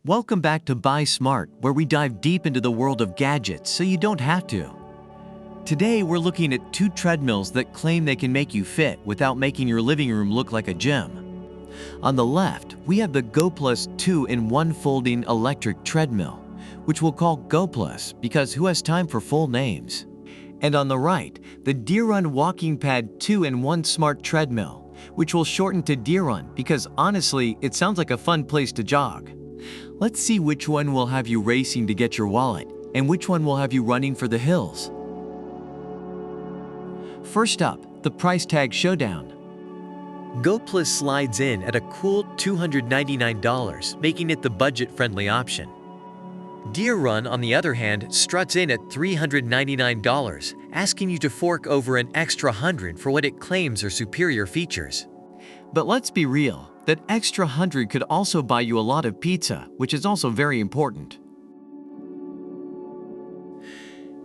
Welcome back to Buy Smart, where we dive deep into the world of gadgets so you don't have to. Today, we're looking at two treadmills that claim they can make you fit without making your living room look like a gym. On the left, we have the Goplus 2-in-1 folding electric treadmill, which we'll call Goplus because who has time for full names? And on the right, the DeerRun Walking Pad 2-in-1 Smart Treadmill, which we'll shorten to DeerRun because honestly, it sounds like a fun place to jog. Let's see which one will have you racing to get your wallet and which one will have you running for the hills. First up, the price tag showdown. Goplus slides in at a cool $299, making it the budget-friendly option. DeerRun, on the other hand, struts in at $399, asking you to fork over an extra $100 for what it claims are superior features. But let's be real, that extra $100 could also buy you a lot of pizza, which is also very important.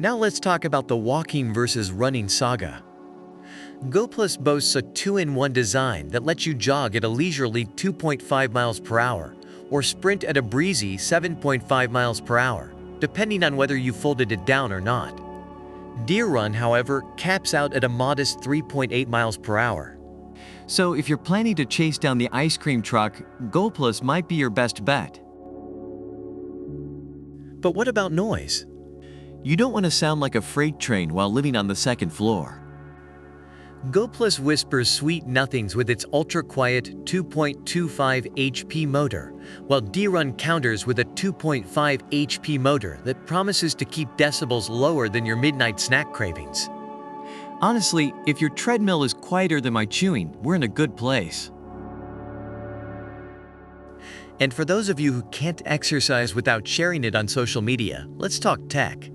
Now let's talk about the walking versus running saga. Goplus boasts a 2-in-1 design that lets you jog at a leisurely 2.5 miles per hour or sprint at a breezy 7.5 miles per hour, depending on whether you folded it down or not. DeerRun, however, caps out at a modest 3.8 miles per hour. So if you're planning to chase down the ice cream truck, Goplus might be your best bet. But what about noise? You don't want to sound like a freight train while living on the second floor. Goplus whispers sweet nothings with its ultra-quiet 2.25 HP motor, while DeerRun counters with a 2.5 HP motor that promises to keep decibels lower than your midnight snack cravings. Honestly, if your treadmill is quieter than my chewing, we're in a good place. And for those of you who can't exercise without sharing it on social media, let's talk tech.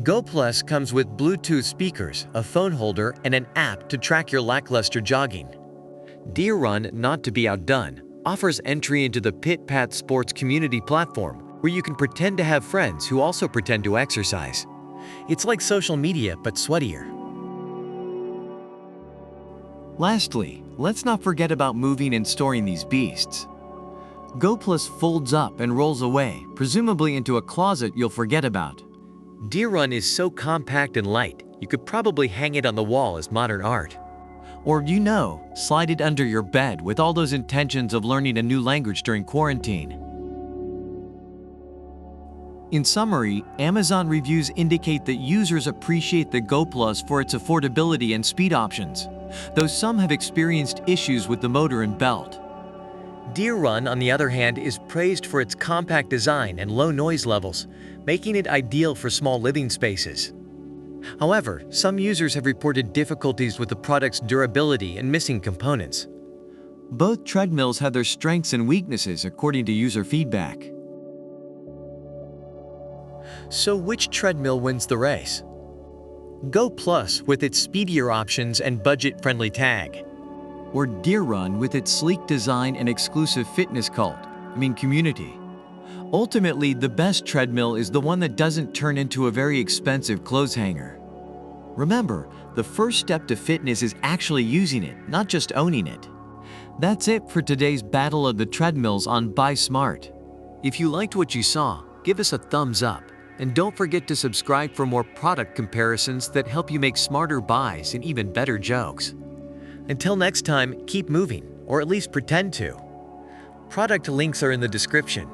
Goplus comes with Bluetooth speakers, a phone holder, and an app to track your lackluster jogging. DeerRun, not to be outdone, offers entry into the Pit Pat Sports community platform where you can pretend to have friends who also pretend to exercise. It's like social media, but sweatier. Lastly, let's not forget about moving and storing these beasts. Goplus folds up and rolls away, presumably into a closet you'll forget about. DeerRun is so compact and light, you could probably hang it on the wall as modern art. Or, slide it under your bed with all those intentions of learning a new language during quarantine. In summary, Amazon reviews indicate that users appreciate the Goplus for its affordability and speed options, though some have experienced issues with the motor and belt. DeerRun, on the other hand, is praised for its compact design and low noise levels, making it ideal for small living spaces. However, some users have reported difficulties with the product's durability and missing components. Both treadmills have their strengths and weaknesses according to user feedback. So which treadmill wins the race? Goplus with its speedier options and budget-friendly tag, or DeerRun with its sleek design and exclusive fitness community. Ultimately, the best treadmill is the one that doesn't turn into a very expensive clothes hanger. Remember, the first step to fitness is actually using it, not just owning it. That's it for today's Battle of the Treadmills on Buy Smart. If you liked what you saw, give us a thumbs up. And don't forget to subscribe for more product comparisons that help you make smarter buys and even better jokes. Until next time, keep moving, or at least pretend to. Product links are in the description.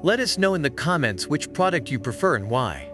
Let us know in the comments which product you prefer and why.